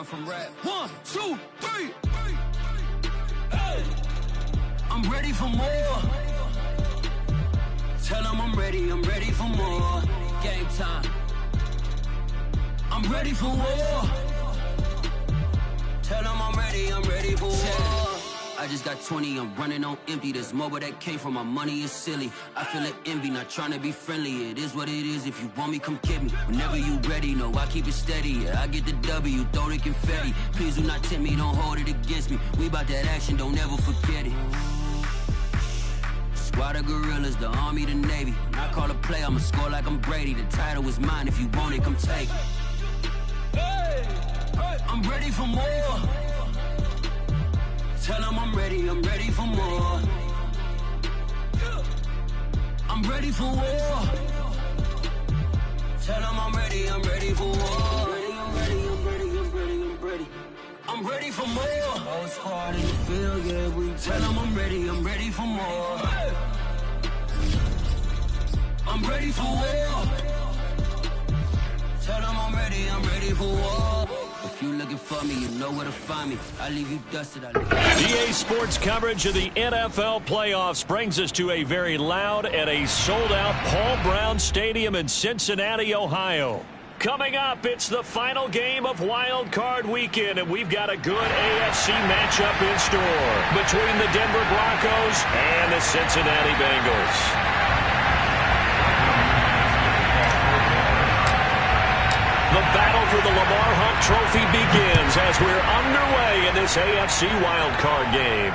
run from rap. 1, 2, 3. Hey. I'm ready for more. Tell them I'm ready for more. Game time. I'm ready for war. Tell them I'm ready for war. I just got 20, I'm running on empty. There's more where that came from, my money is silly. I feel it envy, not trying to be friendly. It is what it is, if you want me, come get me. Whenever you ready, no, I keep it steady. Yeah, I get the W, throw the confetti. Please do not tempt me, don't hold it against me. We bout that action, don't ever forget it. Squad of gorillas, the army, the navy. When I call a play, I'ma score like I'm Brady. The title is mine, if you want it, come take it. Hey, I'm ready for more. Tell them I'm ready for more. I'm ready for war. Tell them I'm ready for war. I'm ready for more. Whole squad in the field, yeah, we tell them I'm ready for more. I'm ready for war. Tell them I'm ready for war. If you looking for me, you know where to find me. I leave you dusted. EA Sports coverage of the NFL playoffs brings us to a very loud and a sold-out Paul Brown Stadium in Cincinnati, Ohio. Coming up, it's the final game of Wild Card Weekend, and we've got a good AFC matchup in store between the Denver Broncos and the Cincinnati Bengals. The battle for the Lamar Hunt Trophy begins as we're underway in this AFC wildcard game.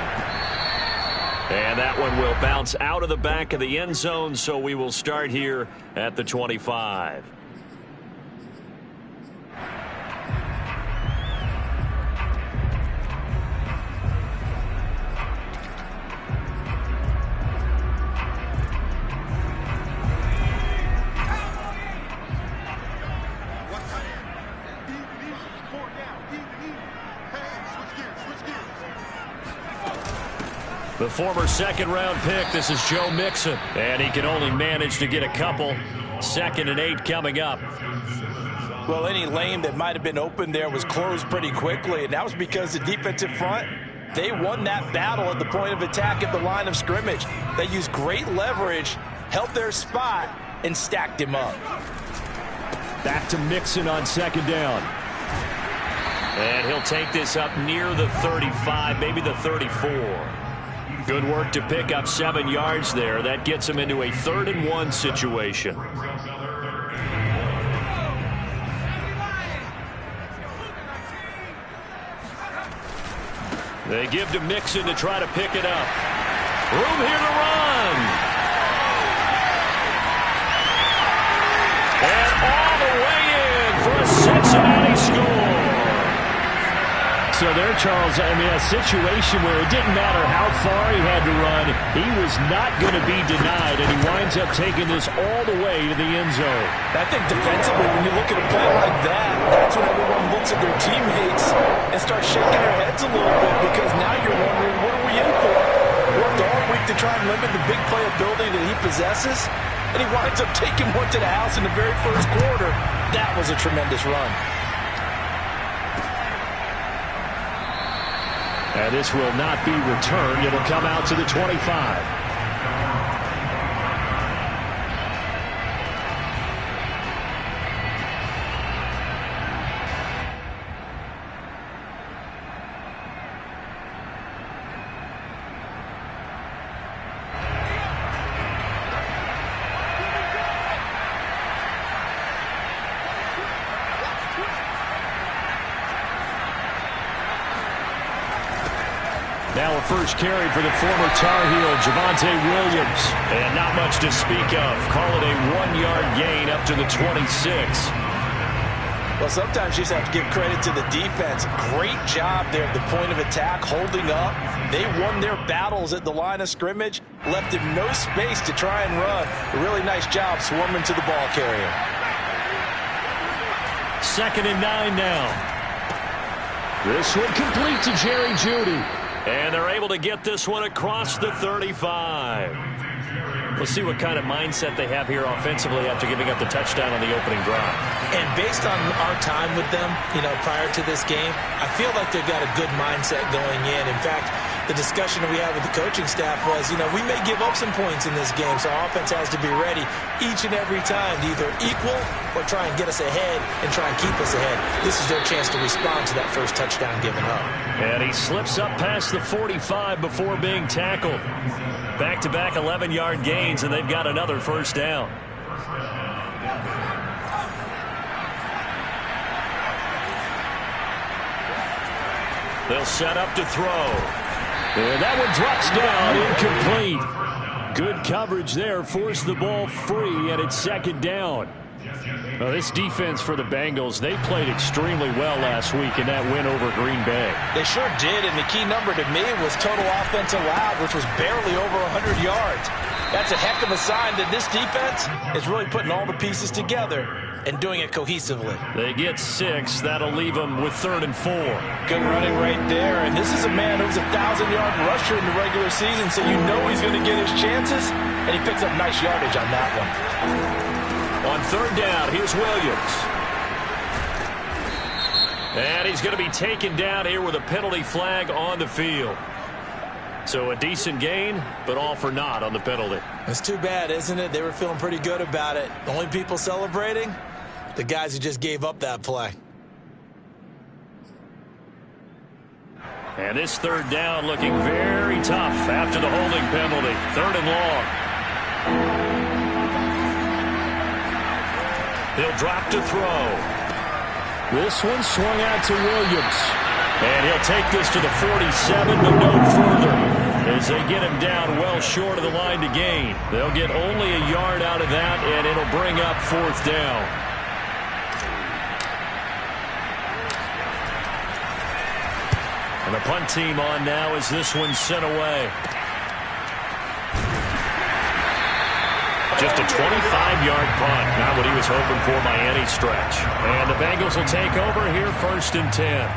And that one will bounce out of the back of the end zone, so we will start here at the 25. The former second-round pick, this is Joe Mixon. And he can only manage to get a couple. 2nd and 8 coming up. Well, any lane that might have been open there was closed pretty quickly, and that was because the defensive front, they won that battle at the point of attack at the line of scrimmage. They used great leverage, held their spot, and stacked him up. Back to Mixon on 2nd down. And he'll take this up near the 35, maybe the 34. Good work to pick up 7 yards there. That gets him into a 3rd and 1 situation. They give to Mixon to try to pick it up. Room here to run. And all the way in for a Cincinnati score. So there, Charles, I mean, a situation where it didn't matter how far he had to run, he was not going to be denied, and he winds up taking this all the way to the end zone. I think defensively, when you look at a play like that, that's when everyone looks at their teammates and starts shaking their heads a little bit, because now you're wondering, what are we in for? Worked all week to try and limit the big play ability that he possesses, and he winds up taking one to the house in the very first quarter. That was a tremendous run. And this will not be returned. It'll come out to the 25. Now a first carry for the former Tar Heel, Javonte Williams. And not much to speak of. Call it a 1-yard gain up to the 26. Well, sometimes you just have to give credit to the defense. Great job there at the point of attack, holding up. They won their battles at the line of scrimmage, left him no space to try and run. A really nice job swarming to the ball carrier. 2nd and 9 now. This one complete to Jerry Jeudy. And they're able to get this one across the 35. We'll see what kind of mindset they have here offensively after giving up the touchdown on the opening drive. And based on our time with them, prior to this game, I feel like they've got a good mindset going in. In fact, the discussion that we had with the coaching staff was, we may give up some points in this game, so our offense has to be ready each and every time to either equal or try and get us ahead and try and keep us ahead. This is their chance to respond to that first touchdown given up. And he slips up past the 45 before being tackled. Back-to-back 11-yard gains, and they've got another first down. They'll set up to throw. And that one drops down, incomplete. Good coverage there, forced the ball free, and it's second down. Well, this defense for the Bengals, they played extremely well last week in that win over Green Bay. They sure did, and the key number to me was total offense allowed, which was barely over 100 yards. That's a heck of a sign that this defense is really putting all the pieces together and doing it cohesively. They get 6. That'll leave them with 3rd and 4. Good running right there, and this is a man who was a 1,000-yard rusher in the regular season, so you know he's going to get his chances, and he picks up nice yardage on that one. On 3rd down, here's Williams. And he's going to be taken down here with a penalty flag on the field. So a decent gain, but all for naught on the penalty. It's too bad, isn't it? They were feeling pretty good about it. The only people celebrating, the guys who just gave up that play. And this 3rd down looking very tough after the holding penalty. 3rd and long. He'll drop to throw. This one swung out to Williams. And he'll take this to the 47, but no further. As they get him down well short of the line to gain. They'll get only a yard out of that, and it'll bring up 4th down. And the punt team on now as this one's sent away. Just a 25-yard punt. Not what he was hoping for by any stretch. And the Bengals will take over here 1st and 10.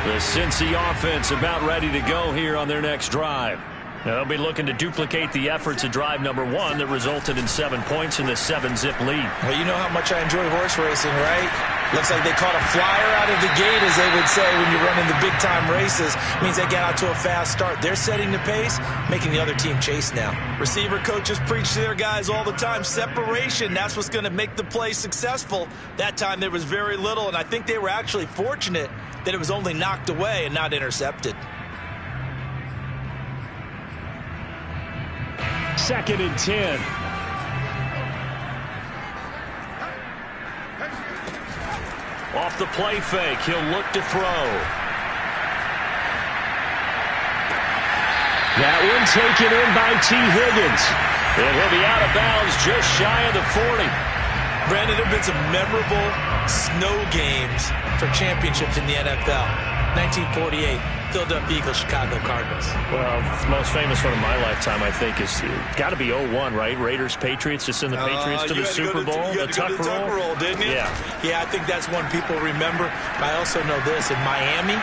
The Cincy offense about ready to go here on their next drive. Now they'll be looking to duplicate the efforts of drive number 1 that resulted in 7 points in the 7-zip lead. Well, you know how much I enjoy horse racing, right? Looks like they caught a flyer out of the gate, as they would say when you're running the big-time races. It means they get out to a fast start. They're setting the pace, making the other team chase now. Receiver coaches preach to their guys all the time. Separation, that's what's going to make the play successful. That time there was very little, and I think they were actually fortunate that it was only knocked away and not intercepted. 2nd and 10. Off the play fake, he'll look to throw. That one taken in by T. Higgins. And he'll be out of bounds just shy of the 40. Brandon, there have been some memorable snow games for championships in the NFL. 1948, Philadelphia Eagles, Chicago Cardinals. Well, the most famous one of my lifetime, I think, is got to be 01, right? Raiders, Patriots, just send the Patriots to the Super Bowl. You had to go to the Tuck roll, didn't you? Yeah, I think that's one people remember. But I also know this. In Miami,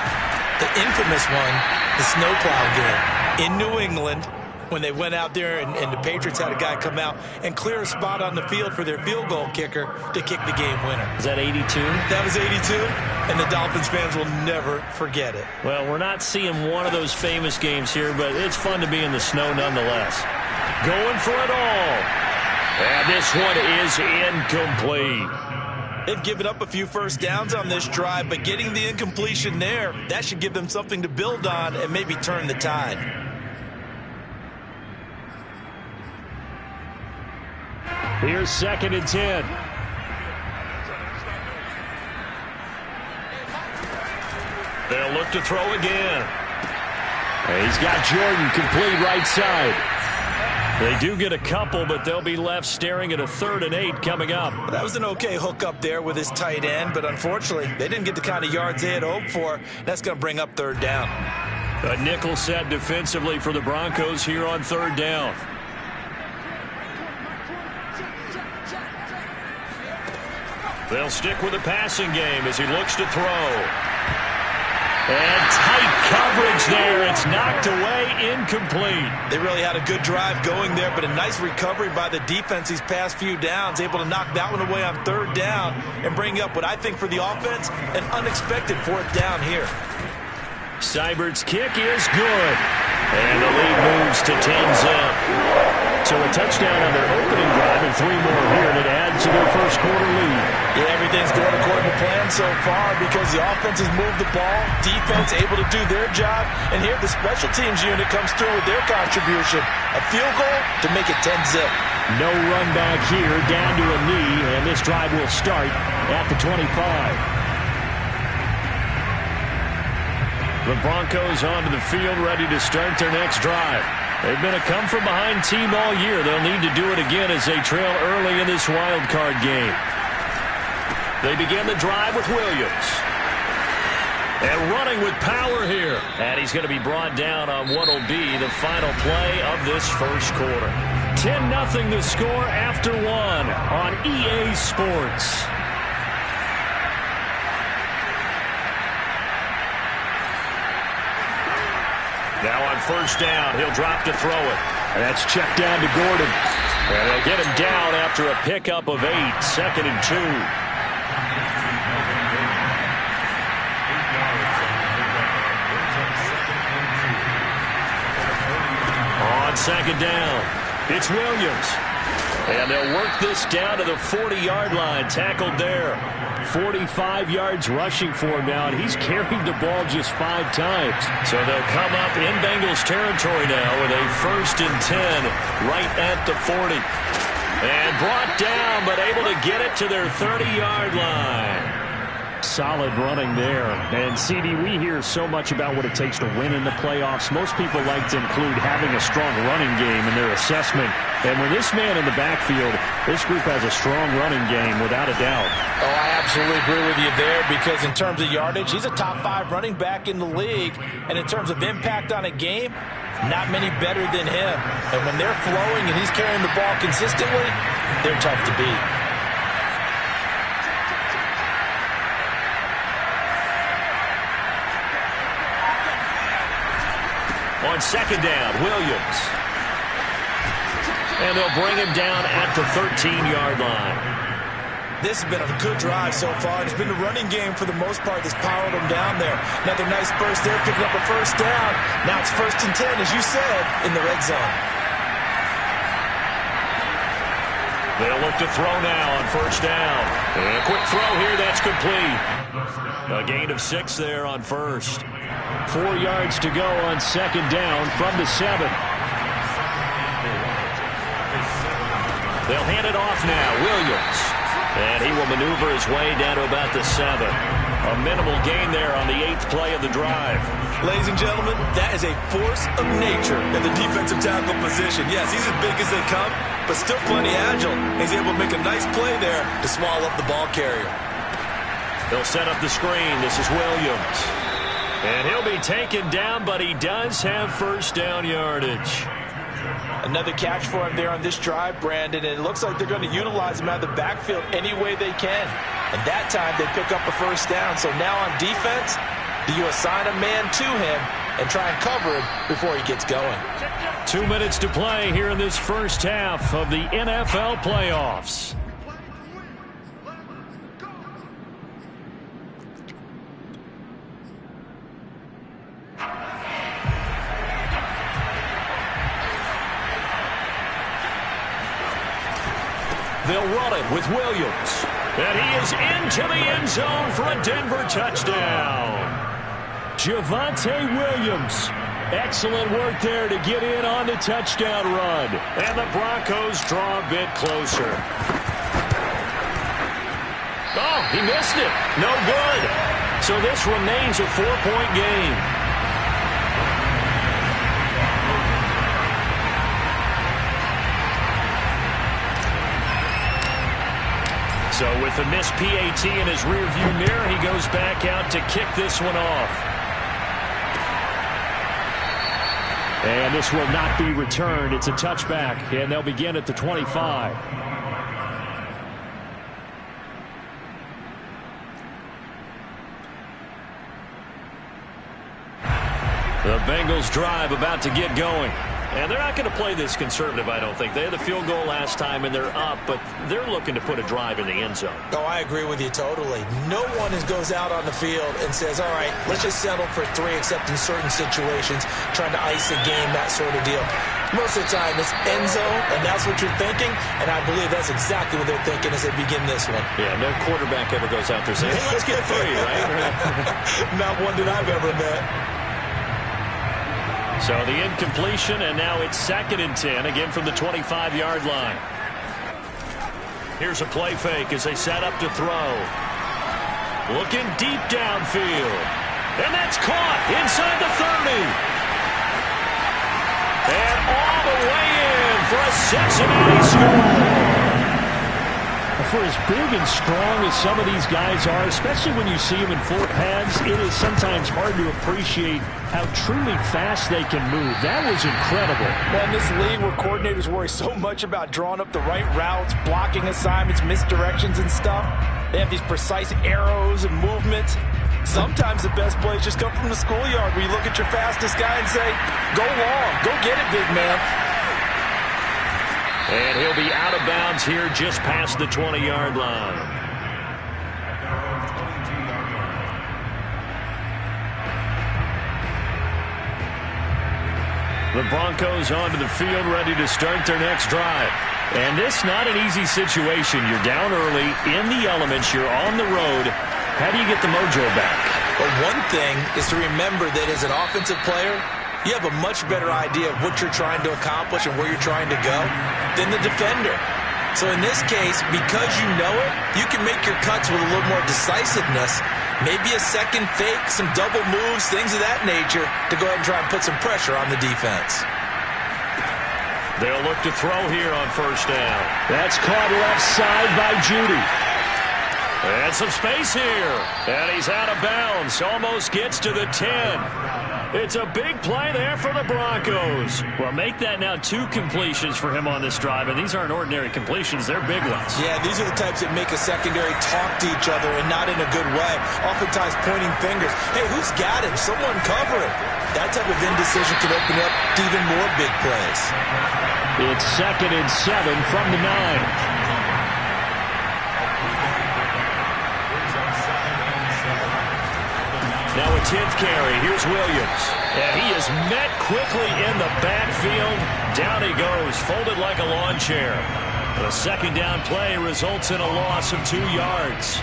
the infamous one, the snowplow game in New England, when they went out there and the Patriots had a guy come out and clear a spot on the field for their field goal kicker to kick the game winner. Is that 82? That was 82, and the Dolphins fans will never forget it. Well, we're not seeing one of those famous games here, but it's fun to be in the snow nonetheless. Going for it all. And this one is incomplete. They've given up a few first downs on this drive, but getting the incompletion there, that should give them something to build on and maybe turn the tide. Here's 2nd and 10. They'll look to throw again. He's got Jordan complete right side. They do get a couple, but they'll be left staring at a 3rd and 8 coming up. That was an okay hook up there with his tight end, but unfortunately, they didn't get the kind of yards they had hoped for. That's going to bring up 3rd down. A nickel set defensively for the Broncos here on 3rd down. They'll stick with the passing game as he looks to throw. And tight coverage there. It's knocked away, incomplete. They really had a good drive going there, but a nice recovery by the defense these past few downs, able to knock that one away on 3rd down and bring up what I think for the offense, an unexpected 4th down here. Seibert's kick is good. And the lead moves to 10-zip. So a touchdown on their opening drive and 3 more here, and it adds to their first quarter lead. Yeah, everything's going according to plan so far because the offense has moved the ball, defense able to do their job, and here the special teams unit comes through with their contribution. A field goal to make it 10-zip. No run back here, down to a knee, and this drive will start at the 25. The Broncos onto the field, ready to start their next drive. They've been a come-from-behind team all year. They'll need to do it again as they trail early in this wild card game. They begin the drive with Williams. And running with power here. And he's going to be brought down on what will be the final play of this first quarter. 10-0 the score after 1 on EA Sports. Now on first down, he'll drop to throw it. And that's checked down to Gordon. And they'll get him down after a pickup of 8, 2nd and 2. On 2nd down, it's Williams. And they'll work this down to the 40-yard line, tackled there. 45 yards rushing for him now, and he's carried the ball just 5 times. So they'll come up in Bengals territory now with a 1st and 10 right at the 40. And brought down, but able to get it to their 30-yard line. Solid running there. And, CD, we hear so much about what it takes to win in the playoffs. Most people like to include having a strong running game in their assessment. And when this man in the backfield, this group has a strong running game, without a doubt. Oh, I absolutely agree with you there because in terms of yardage, he's a top 5 running back in the league. And in terms of impact on a game, not many better than him. And when they're flowing and he's carrying the ball consistently, they're tough to beat. On 2nd down, Williams. And they'll bring him down at the 13-yard line. This has been a good drive so far. It's been the running game for the most part that's powered them down there. Another nice burst there, picking up a 1st down. Now it's 1st and 10, as you said, in the red zone. They'll look to throw now on 1st down. And a quick throw here, that's complete. A gain of 6 there on 1st. 4 yards to go on 2nd down from the 7. They'll hand it off now, Williams. And he will maneuver his way down to about the 7. A minimal gain there on the 8th play of the drive. Ladies and gentlemen, that is a force of nature in the defensive tackle position. Yes, he's as big as they come, but still plenty agile. He's able to make a nice play there to swallow up the ball carrier. They'll set up the screen. This is Williams. And he'll be taken down, but he does have 1st down yardage. Another catch for him there on this drive, Brandon, and it looks like they're going to utilize him out of the backfield any way they can. And that time they pick up a 1st down. So now on defense, do you assign a man to him and try and cover him before he gets going? 2 minutes to play here in this first half of the NFL playoffs. They'll run it with Williams. And he is into the end zone for a Denver touchdown. Javonte Williams. Excellent work there to get in on the touchdown run. And the Broncos draw a bit closer. Oh, he missed it. No good. So this remains a 4-point game. So with the missed PAT in his rearview mirror, he goes back out to kick this one off. And this will not be returned. It's a touchback, and they'll begin at the 25. Bengals drive about to get going. And they're not going to play this conservative, I don't think. They had the field goal last time, and they're up, but they're looking to put a drive in the end zone. Oh, I agree with you totally. No one goes out on the field and says, all right, let's just settle for 3, except in certain situations, trying to ice a game, that sort of deal. Most of the time, it's end zone, and that's what you're thinking, and I believe that's exactly what they're thinking as they begin this one. Yeah, no quarterback ever goes out there saying, hey, let's get 3, right? Not one that I've ever met. So the incompletion, and now it's 2nd and 10, again from the 25-yard line. Here's a play fake as they set up to throw. Looking deep downfield. And that's caught inside the 30. And all the way in for a Cincinnati score. For as big and strong as some of these guys are, especially when you see them in full pads, it is sometimes hard to appreciate how truly fast they can move. That was incredible. Well, in this league where coordinators worry so much about drawing up the right routes, blocking assignments, misdirections and stuff, they have these precise arrows and movements. Sometimes the best plays just come from the schoolyard where you look at your fastest guy and say, go long, go get it, big man. And he'll be out of bounds here just past the 20-yard line. The Broncos onto the field, ready to start their next drive. And this not an easy situation. You're down early, in the elements, you're on the road. How do you get the mojo back? Well, one thing is to remember that as an offensive player, you have a much better idea of what you're trying to accomplish and where you're trying to go than the defender. So in this case, because you know it, you can make your cuts with a little more decisiveness, maybe a second fake, some double moves, things of that nature, to go ahead and try and put some pressure on the defense. They'll look to throw here on 1st down. That's caught left side by Judy. And some space here. And he's out of bounds. Almost gets to the 10. It's a big play there for the Broncos. Well, make that now 2 completions for him on this drive, and these aren't ordinary completions. They're big ones. Yeah, these are the types that make a secondary talk to each other and not in a good way. Oftentimes pointing fingers. Hey, who's got him? Someone cover it. That type of indecision can open up to even more big plays. It's 2nd and 7 from the 9. Now a 10th carry. Here's Williams. And he is met quickly in the backfield. Down he goes, folded like a lawn chair. The 2nd down play results in a loss of 2 yards.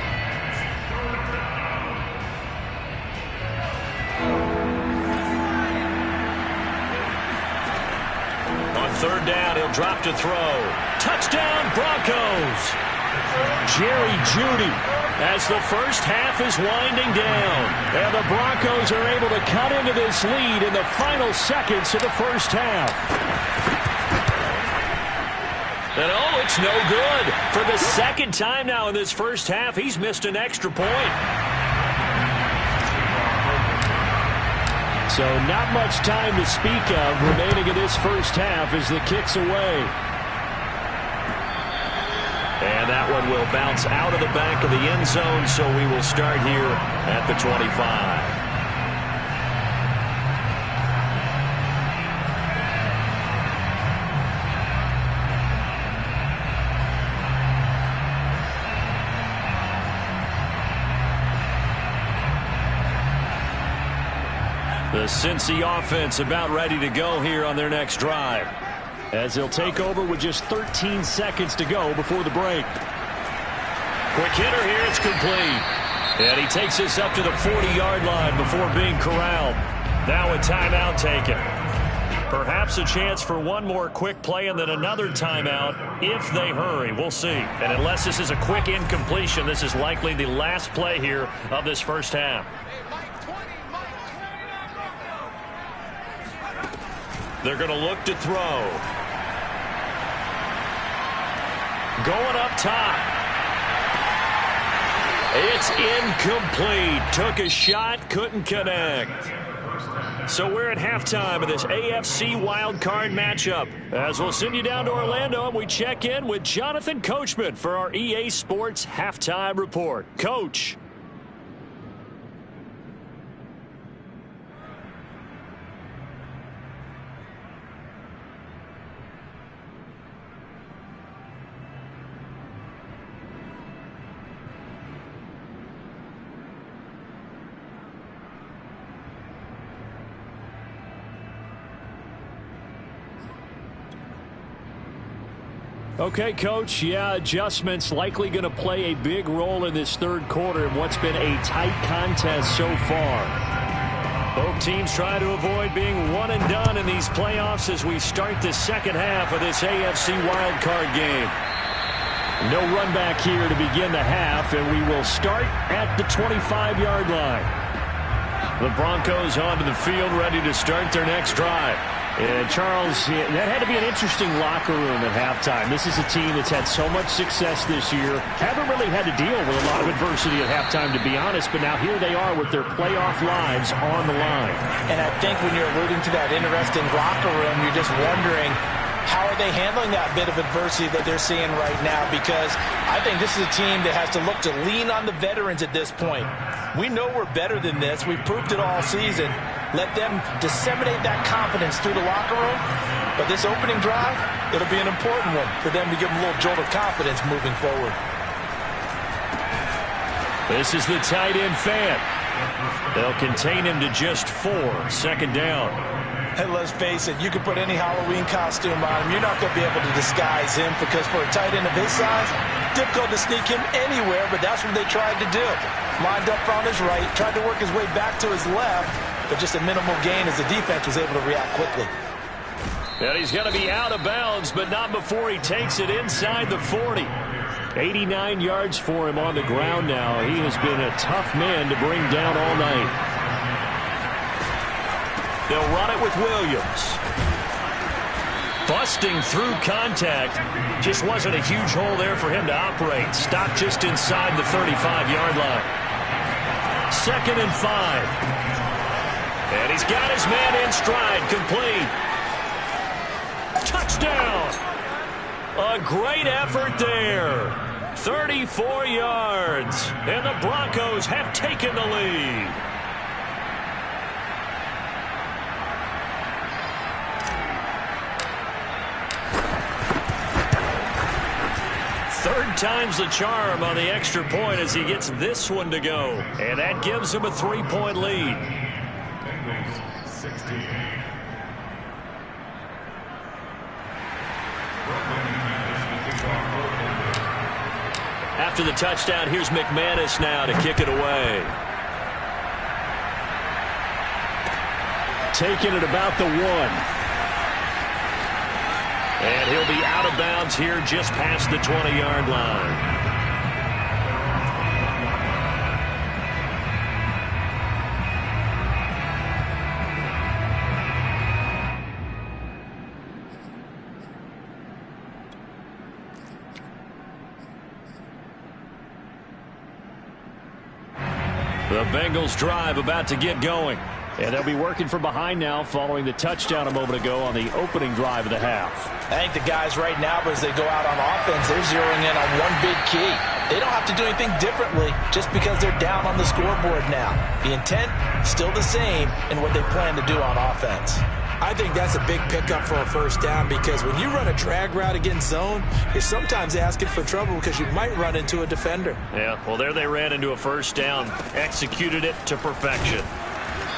On 3rd down, he'll drop to throw. Touchdown, Broncos! Jerry Jeudy, as the first half is winding down. And the Broncos are able to cut into this lead in the final seconds of the first half. And oh, it's no good. For the 2nd time now in this first half, he's missed an extra point. So not much time to speak of remaining in this first half as the kick's away. And that one will bounce out of the back of the end zone, so we will start here at the 25. The Cincy offense about ready to go here on their next drive, as they'll take over with just 13 seconds to go before the break. Quick hitter here, it's complete. And he takes this up to the 40-yard line before being corralled. Now a timeout taken. Perhaps a chance for one more quick play and then another timeout if they hurry. We'll see. And unless this is a quick incompletion, this is likely the last play here of this first half. They're going to look to throw. Going up top. It's incomplete. Took a shot, couldn't connect. So we're at halftime of this AFC wildcard matchup. As we'll send you down to Orlando and we check in with Jonathan Coachman for our EA Sports Halftime Report. Coach. Okay, Coach, yeah, adjustments likely going to play a big role in this third quarter in what's been a tight contest so far. Both teams try to avoid being one and done in these playoffs as we start the second half of this AFC wildcard game. No run back here to begin the half, and we will start at the 25-yard line. The Broncos onto the field, ready to start their next drive. And Charles, that had to be an interesting locker room at halftime. This is a team that's had so much success this year. Haven't really had to deal with a lot of adversity at halftime, to be honest, but now here they are with their playoff lives on the line. And I think when you're alluding to that interesting locker room, you're just wondering, how are they handling that bit of adversity that they're seeing right now? Because I think this is a team that has to look to lean on the veterans at this point. We know we're better than this. We've proved it all season. Let them disseminate that confidence through the locker room. But this opening drive, it'll be an important one for them to give them a little jolt of confidence moving forward. This is the tight end fan. They'll contain him to just 4. Second down. And let's face it, you can put any Halloween costume on him. You're not going to be able to disguise him because for a tight end of his size, difficult to sneak him anywhere, but that's what they tried to do. Lined up on his right, tried to work his way back to his left, but just a minimal gain as the defense was able to react quickly. And he's going to be out of bounds, but not before he takes it inside the 40. 89 yards for him on the ground now. He has been a tough man to bring down all night. They'll run it with Williams. Busting through contact. Just wasn't a huge hole there for him to operate. Stopped just inside the 35-yard line. 2nd and 5. And he's got his man in stride, complete. Touchdown! A great effort there. 34 yards. And the Broncos have taken the lead. Third time's the charm on the extra point as he gets this one to go. And that gives him a 3-point lead. After the touchdown, here's McManus now to kick it away. Taking it about the 1. And he'll be out of bounds here just past the 20-yard line. The Bengals drive about to get going. And they'll be working from behind now following the touchdown a moment ago on the opening drive of the half. I think the guys right now, as they go out on offense, they're zeroing in on one big key. They don't have to do anything differently just because they're down on the scoreboard now. The intent, still the same in what they plan to do on offense. I think that's a big pickup for a first down because when you run a drag route against zone, you're sometimes asking for trouble because you might run into a defender. Yeah, well, there they ran into a first down, executed it to perfection.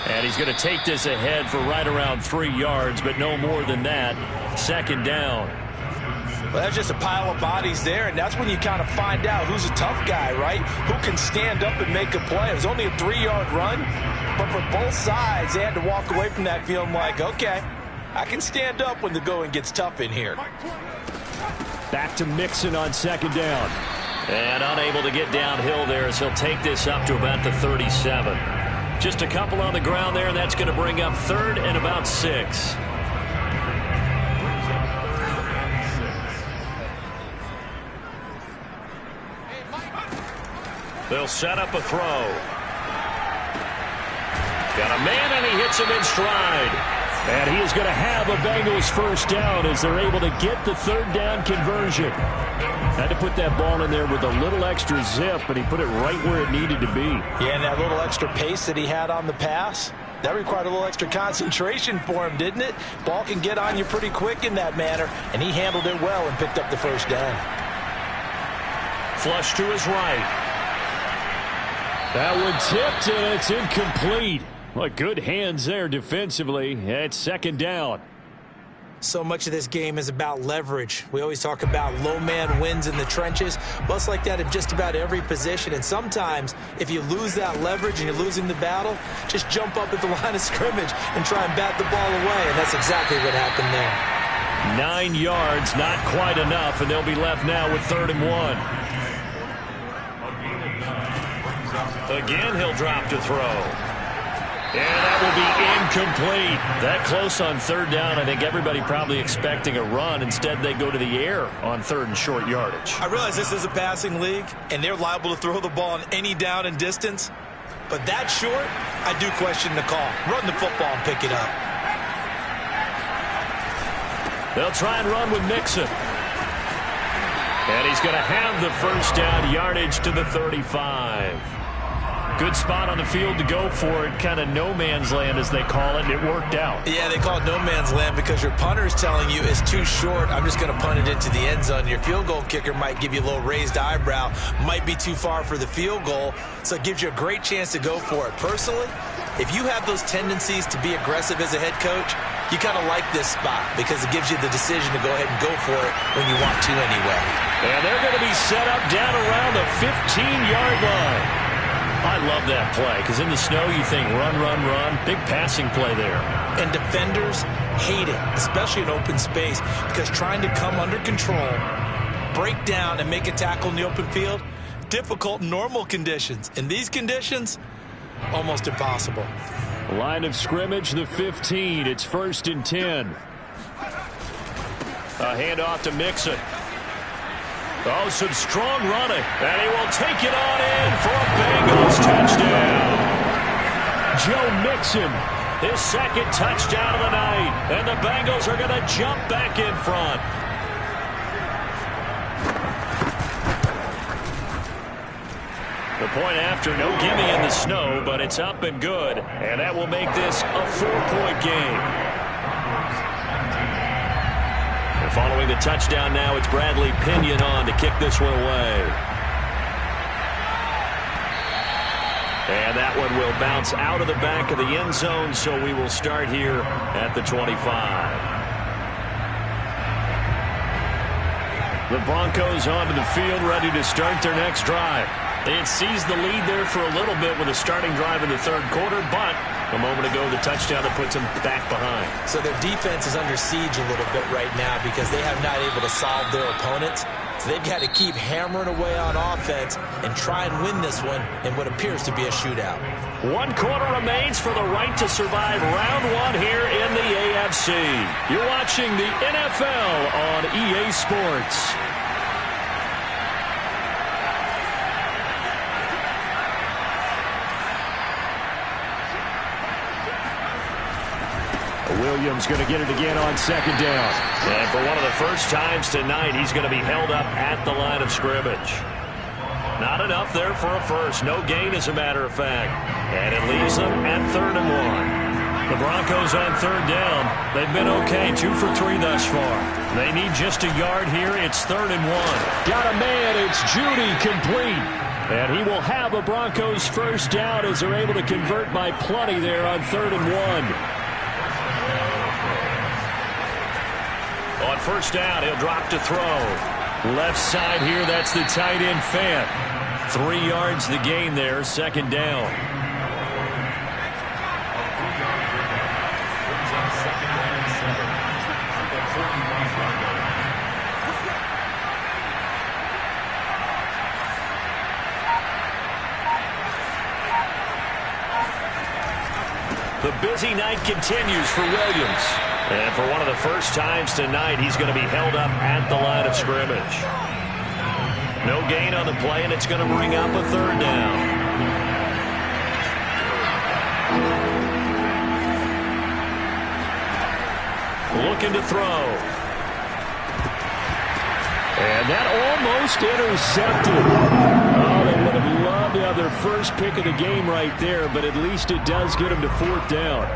And he's going to take this ahead for right around 3 yards, but no more than that. Second down. Well, that's just a pile of bodies there, and that's when you kind of find out who's a tough guy, right? Who can stand up and make a play. It was only a 3-yard run, but for both sides, they had to walk away from that feeling like, okay, I can stand up when the going gets tough in here. Back to Mixon on second down. And unable to get downhill there as he'll take this up to about the 37. Just a couple on the ground there, and that's going to bring up 3rd and about 6. They'll set up a throw. Got a man, and he hits him in stride. And he is going to have a Bengals first down as they're able to get the 3rd down conversion. Had to put that ball in there with a little extra zip, but he put it right where it needed to be. Yeah, and that little extra pace that he had on the pass, that required a little extra concentration for him, didn't it? Ball can get on you pretty quick in that manner, and he handled it well and picked up the first down. Flush to his right. That one tipped, and it's incomplete. Well, good hands there defensively. It's second down. So much of this game is about leverage. We always talk about low man wins in the trenches. Well, it's like that in just about every position. And sometimes, if you lose that leverage and you're losing the battle, just jump up at the line of scrimmage and try and bat the ball away. And that's exactly what happened there. 9 yards, not quite enough, and they'll be left now with 3rd and 1. Again, he'll drop to throw. And that will be incomplete. That close on 3rd down. I think everybody probably expecting a run. Instead, they go to the air on 3rd and short yardage. I realize this is a passing league, and they're liable to throw the ball on any down and distance. But that short, I do question the call. Run the football and pick it up. They'll try and run with Mixon. And he's going to have the first down, yardage to the 35. Good spot on the field to go for it. Kind of no man's land, as they call it. It worked out. Yeah, they call it no man's land because your punter is telling you it's too short. I'm just going to punt it into the end zone. Your field goal kicker might give you a little raised eyebrow. Might be too far for the field goal. So it gives you a great chance to go for it. Personally, if you have those tendencies to be aggressive as a head coach, you kind of like this spot because it gives you the decision to go ahead and go for it when you want to anyway. And they're going to be set up down around the 15-yard line. I love that play because in the snow you think run, run, run. Big passing play there. And defenders hate it, especially in open space, because trying to come under control, break down, and make a tackle in the open field, difficult in normal conditions. In these conditions, almost impossible. Line of scrimmage, the 15. It's 1st and 10. A handoff to Mixon. Oh, some strong running. And he will take it on in for a Bengals touchdown. Joe Mixon, his 2nd touchdown of the night. And the Bengals are going to jump back in front. The point after, no gimme in the snow, but it's up and good. And that will make this a 4-point game. Following the touchdown now, it's Bradley Pinion on to kick this one away. And that one will bounce out of the back of the end zone, so we will start here at the 25. The Broncos onto the field, ready to start their next drive. They had seized the lead there for a little bit with a starting drive in the 3rd quarter, but a moment ago, the touchdown that puts them back behind. So their defense is under siege a little bit right now because they have not able to solve their opponents. So they've got to keep hammering away on offense and try and win this one in what appears to be a shootout. 1 quarter remains for the right to survive round 1 here in the AFC. You're watching the NFL on EA Sports. Williams going to get it again on 2nd down. And for one of the first times tonight, he's going to be held up at the line of scrimmage. Not enough there for a first. No gain, as a matter of fact. And it leaves them at 3rd and 1. The Broncos on 3rd down. They've been okay, 2 for 3 thus far. They need just a yard here. It's 3rd and 1. Got a man. It's Judy, complete. And he will have a Broncos first down as they're able to convert by plenty there on 3rd and 1. On 1st down, he'll drop to throw. Left side here, that's the tight end Fant. 3 yards the gain there, 2nd down. The busy night continues for Williams. And for one of the first times tonight, he's going to be held up at the line of scrimmage. No gain on the play, and it's going to bring up a 3rd down. Looking to throw. And that almost intercepted. Oh, they would have loved to have their first pick of the game right there, but at least it does get them to 4th down.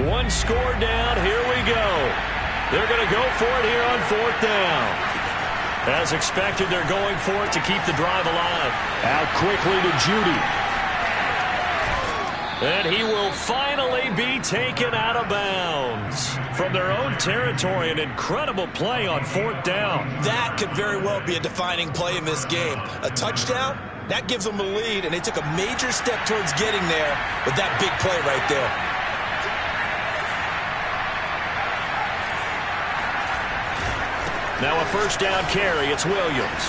One score down. Here we go. They're going to go for it here on 4th down. As expected, they're going for it to keep the drive alive. Out quickly to Judy. And he will finally be taken out of bounds. From their own territory, an incredible play on 4th down. That could very well be a defining play in this game. A touchdown, that gives them a lead, and they took a major step towards getting there with that big play right there. Now a 1st down carry. It's Williams.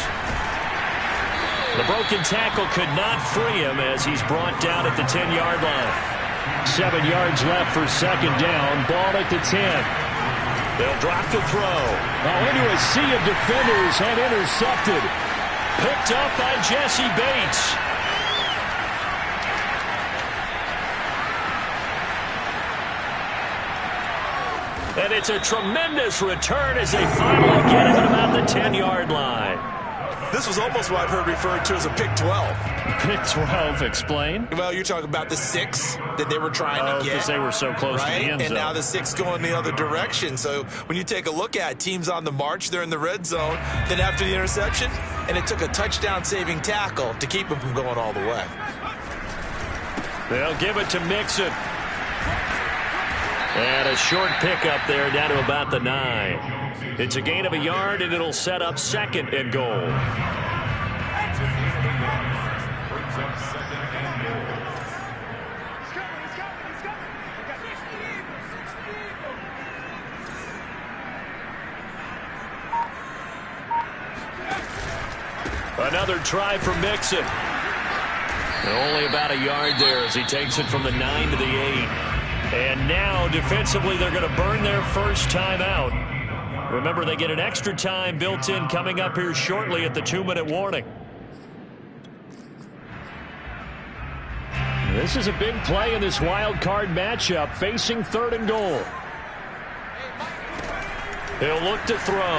The broken tackle could not free him as he's brought down at the 10-yard line. 7 yards left for 2nd down. Ball at the 10. They'll drop the throw. Into a sea of defenders and intercepted. Picked up by Jesse Bates. And it's a tremendous return as they finally get him at about the 10-yard line. This was almost what I've heard referred to as a pick 12. Pick 12, explain? Well, you're talking about the 6 that they were trying to get. Because they were so close to the end zone. And now the 6 going the other direction. So when you take a look at teams on the march, they're in the red zone. Then after the interception, and it took a touchdown-saving tackle to keep them from going all the way. They'll give it to Mixon. And a short pickup there down to about the 9. It's a gain of a yard, and it'll set up 2nd and goal. Another try for Mixon. Only about a yard there as he takes it from the 9 to the 8. And now, defensively, they're going to burn their first timeout. Remember, they get an extra time built in coming up here shortly at the 2-minute warning. This is a big play in this wild card matchup, facing 3rd and goal. He'll look to throw.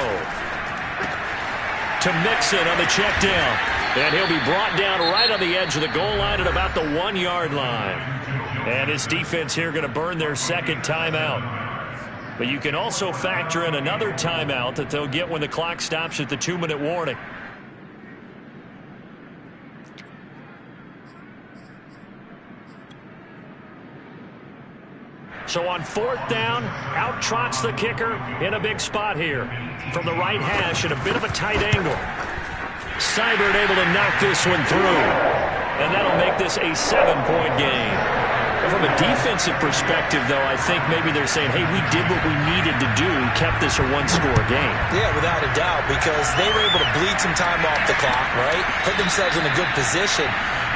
To Mixon on the check down. And he'll be brought down right on the edge of the goal line at about the 1-yard line. And his defense here going to burn their 2nd timeout. But you can also factor in another timeout that they'll get when the clock stops at the 2-minute warning. So on 4th down, out trots the kicker in a big spot here. From the right hash at a bit of a tight angle. Seibert able to knock this one through. And that'll make this a 7-point game. From a defensive perspective, though, I think maybe they're saying, hey, we did what we needed to do, kept this a 1-score game. Yeah, without a doubt, because they were able to bleed some time off the clock, right? Put themselves in a good position,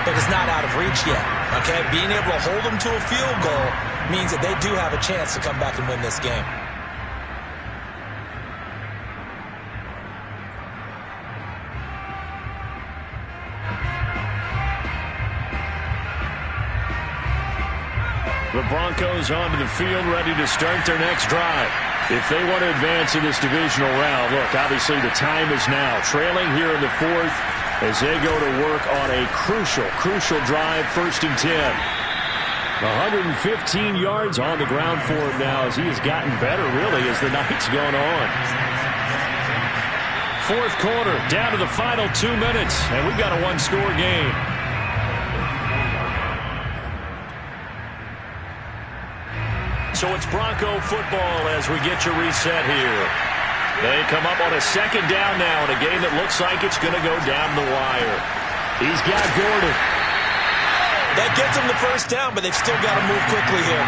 but it's not out of reach yet, okay? Being able to hold them to a field goal means that they do have a chance to come back and win this game. The Broncos onto the field, ready to start their next drive. If they want to advance in this divisional round, look, obviously the time is now. Trailing here in the 4th as they go to work on a crucial drive, 1st and 10. 115 yards on the ground for him now as he has gotten better, really, as the night's gone on. 4th quarter, down to the final 2 minutes, and we've got a 1-score game. So it's Bronco football as we get you reset here. They come up on a 2nd down now in a game that looks like it's going to go down the wire. He's got Gordon. That gets them the 1st down, but they've still got to move quickly here.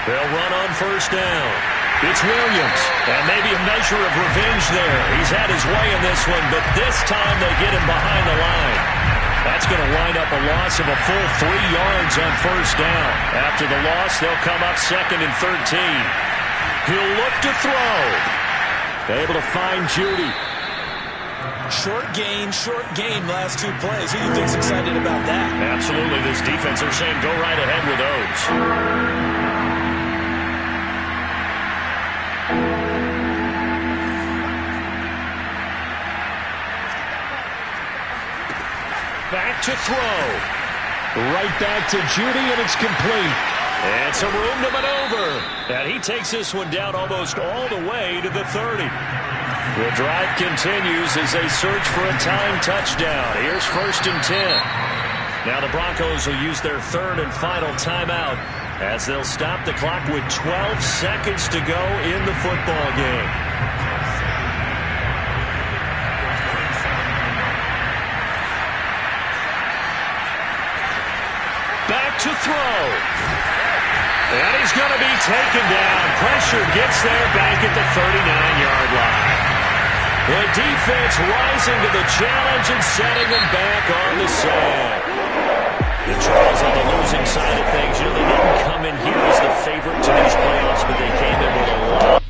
They'll run on 1st down. It's Williams, and maybe a measure of revenge there. He's had his way in this one, but this time they get him behind the line. That's going to wind up a loss of a full 3 yards on 1st down. After the loss, they'll come up 2nd and 13. He'll look to throw. Able to find Judy. Short gain last 2 plays. Who do you think's excited about that? Absolutely. This defense, they're saying go right ahead with those. Back to throw. Right back to Judy, and it's complete. And some room to maneuver. And he takes this one down almost all the way to the 30. The drive continues as they search for a tying touchdown. Here's 1st and 10. Now the Broncos will use their third and final timeout as they'll stop the clock with 12 seconds to go in the football game. Back to throw. And he's going to be taken down. Pressure gets there back at the 39-yard line. The defense rising to the challenge and setting them back on the sack. The Charles on the losing side of things. You know, they didn't come in here as the favorite to these playoffs, but they came in with a lot